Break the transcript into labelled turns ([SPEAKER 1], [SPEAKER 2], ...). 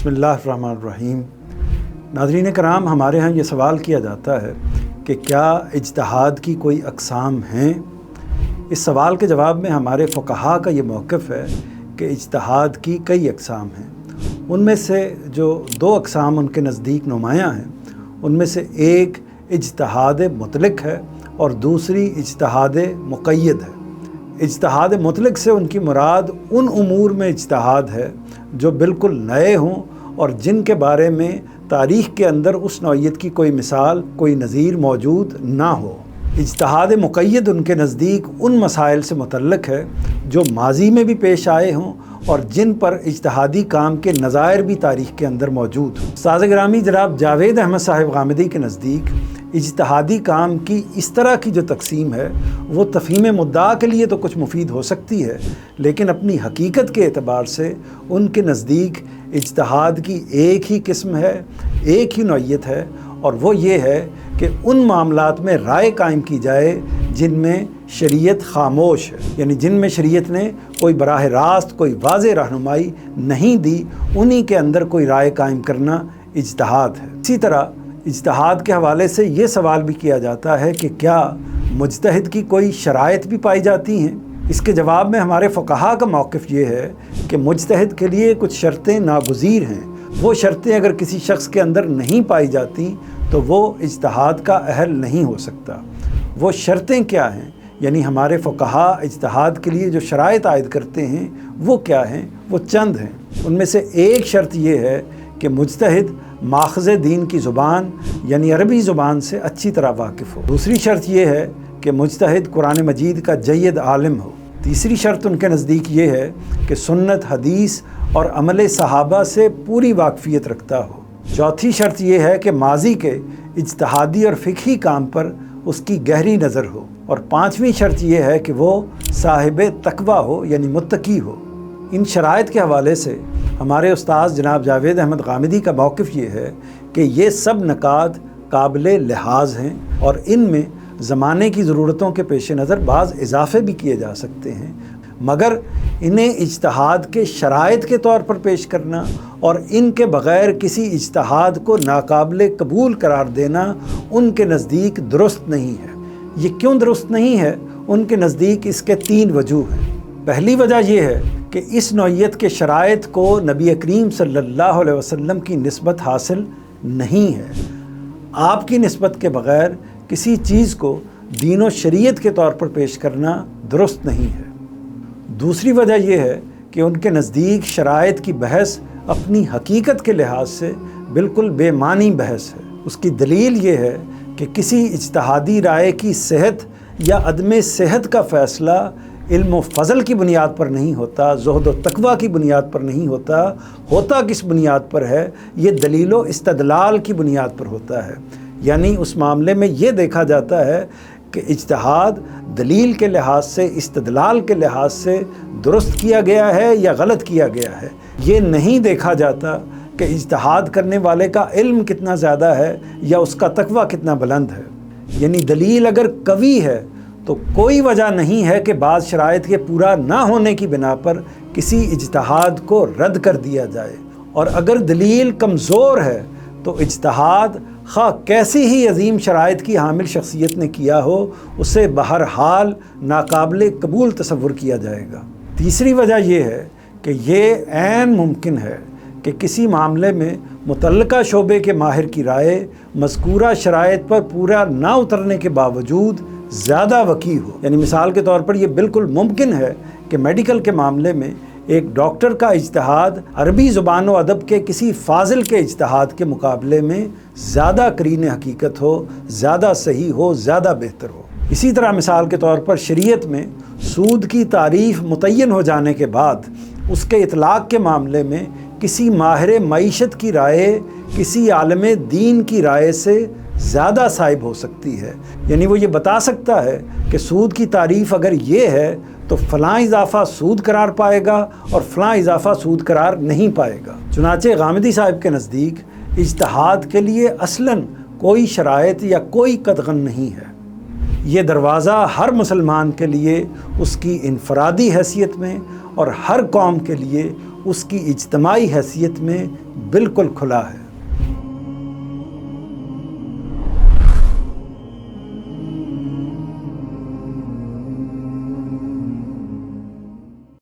[SPEAKER 1] बिस्मिल्लाहिर्रहमानिर्रहीम। नाज़रीन कराम, हमारे यहाँ ये सवाल किया जाता है कि क्या इज्तिहाद की कोई अक़साम हैं। इस सवाल के जवाब में हमारे फ़ुक़हा का ये मौक़िफ़ है कि इज्तिहाद की कई अक़साम हैं। उनमें से जो दो अक़साम उनके नज़दीक नुमायाँ हैं, उनमें से एक इज्तिहाद मुतलक़ है और दूसरी इज्तिहाद मुक़य्यद है। इज्तिहाद मुतलक़ से उनकी मुराद उन उमूर में इज्तिहाद है जो बिल्कुल नए हों और जिनके बारे में तारीख़ के अंदर उस नौइयत की कोई मिसाल, कोई नज़ीर मौजूद ना हो। इज्तिहाद मुक़य्यद उनके नज़दीक उन मसाइल से मुतल्लिक़ है जो माज़ी में भी पेश आए हों और जिन पर इज्तिहादी काम के नज़ायर भी तारीख़ के अंदर मौजूद हों। उस्ताद गिरामी जनाब जावेद अहमद साहिब गामिदी के नज़दीक इज्तिहादी काम की इस तरह की जो तक़सीम है वो तफ़हीम मुद्दा के लिए तो कुछ मुफीद हो सकती है, लेकिन अपनी हकीकत के एतबार से उनके नज़दीक इज्तिहाद की एक ही किस्म है, एक ही नौइयत है, और वो ये है कि उन मामलात में राय कायम की जाए जिनमें शरीयत खामोश है, यानी जिनमें शरीयत ने कोई बराह रास्त कोई वाज़ेह रहनुमाई नहीं दी, उन्हीं के अंदर कोई राय कायम करना इज्तिहाद है। इसी तरह इज्तिहाद के हवाले से ये सवाल भी किया जाता है कि क्या मुज्तहिद की कोई शराइत भी पाई जाती हैं। इसके जवाब में हमारे फ़ुक़हा का मौक़िफ़ ये है कि मुज्तहिद के लिए कुछ शर्तें नागुज़ीर हैं। वो शर्तें अगर किसी शख्स के अंदर नहीं पाई जाती तो वो इज्तिहाद का अहल नहीं हो सकता। वो शर्तें क्या हैं, यानी हमारे फ़ुक़हा इज्तिहाद के लिए जो शराइत आयद करते हैं वो क्या हैं, वो चंद हैं। उनमें से एक शर्त ये है कि मुज्तहिद माख़ज़ दीन की ज़ुबान यानी अरबी ज़ुबान से अच्छी तरह वाकिफ़ हो। दूसरी शर्त यह है कि मुज्तहिद कुरान मजीद का जय्यद आलिम हो। तीसरी शर्त उनके नज़दीक ये है कि सुन्नत, हदीस और अमल सहाबा से पूरी वाक़फ़ियत रखता हो। चौथी शर्त यह है कि माज़ी के इज्तिहादी और फ़िक़ही काम पर उसकी गहरी नज़र हो। और पाँचवीं शर्त यह है कि वो साहिब तक़वा हो, यानी मुत्तकी हो। इन शराइत के हवाले से हमारे उस्ताद जनाब जावेद अहमद गामिदी का मौक़िफ़ ये है कि ये सब नकात काबिले लिहाज हैं और इनमें ज़माने की ज़रूरतों के पेश नज़र बाज़ इजाफ़े भी किए जा सकते हैं, मगर इन्हें इज्तिहाद के शराइत के तौर पर पेश करना और इनके बग़ैर किसी इज्तिहाद को नाकाबिले कबूल करार देना उनके नज़दीक दुरुस्त नहीं है। ये क्यों दुरुस्त नहीं है? उनके नज़दीक इसके तीन वजूह हैं। पहली वजह यह है कि इस नौइयत के शराइत को नबी करीम सल्लल्लाहु अलैहि वसल्लम की निस्बत हासिल नहीं है। आपकी निस्बत के बग़ैर किसी चीज़ को दीन व शरीयत के तौर पर पेश करना दुरुस्त नहीं है। दूसरी वजह यह है कि उनके नज़दीक शराइत की बहस अपनी हकीकत के लिहाज से बिल्कुल बेमानी बहस है। उसकी दलील ये है कि किसी इज्तिहादी राय की सेहत या अदम सेहत का फ़ैसला इल्म व फ़ज़ल की बुनियाद पर नहीं होता, ज़ुहद व तक़वा की बुनियाद पर नहीं होता। होता किस बुनियाद पर है? ये दलील व इस्तदलाल की बुनियाद पर होता है। यानी उस मामले में ये देखा जाता है कि इज्तिहाद दलील के लिहाज से, इस्तदलाल के लिहाज से दुरुस्त किया गया है या गलत किया गया है। ये नहीं देखा जाता कि इज्तिहाद करने वाले का इल्म कितना ज़्यादा है या उसका तक़वा कितना बुलंद है। यानी दलील अगर कवी है तो कोई वजह नहीं है कि बाज़ शराइत के पूरा ना होने की बिना पर किसी इज्तिहाद को रद्द कर दिया जाए, और अगर दलील कमज़ोर है तो इज्तिहाद खा कैसी ही अजीम शराइत की हामिल शख्सियत ने किया हो, उसे बहरहाल नाकाबिले कबूल तसव्वुर किया जाएगा। तीसरी वजह यह है कि ये ऐन मुमकिन है कि किसी मामले में मुतल्लका शोबे के माहिर की राय मज़कूरा शराइत पर पूरा ना उतरने के बावजूद ज़्यादा वकी हो। यानी मिसाल के तौर पर यह बिल्कुल मुमकिन है कि मेडिकल के मामले में एक डॉक्टर का इज्तिहाद अरबी ज़ुबान व अदब के किसी फ़ाज़िल के इज्तिहाद के मुकाबले में ज़्यादा करीन हकीकत हो, ज़्यादा सही हो, ज़्यादा बेहतर हो। इसी तरह मिसाल के तौर पर शरीयत में सूद की तारीफ़ मुतय्यन हो जाने के बाद उसके इतलाक़ के मामले में किसी माहिर मईशत की राय किसी आलम दीन की राय से ज़्यादा साहिब हो सकती है। यानी वो ये बता सकता है कि सूद की तारीफ़ अगर ये है तो फ़लाँ इजाफ़ा सूद करार पाएगा और फ़लाँ इजाफ़ा सूद करार नहीं पाएगा। चुनाचे गामिदी साहिब के नज़दीक इज्तिहाद के लिए असलन कोई शराइत या कोई कदगन नहीं है। ये दरवाज़ा हर मुसलमान के लिए उसकी इनफरादी हैसियत में और हर कौम के लिए اس کی اجتماعی حیثیت میں بالکل کھلا ہے۔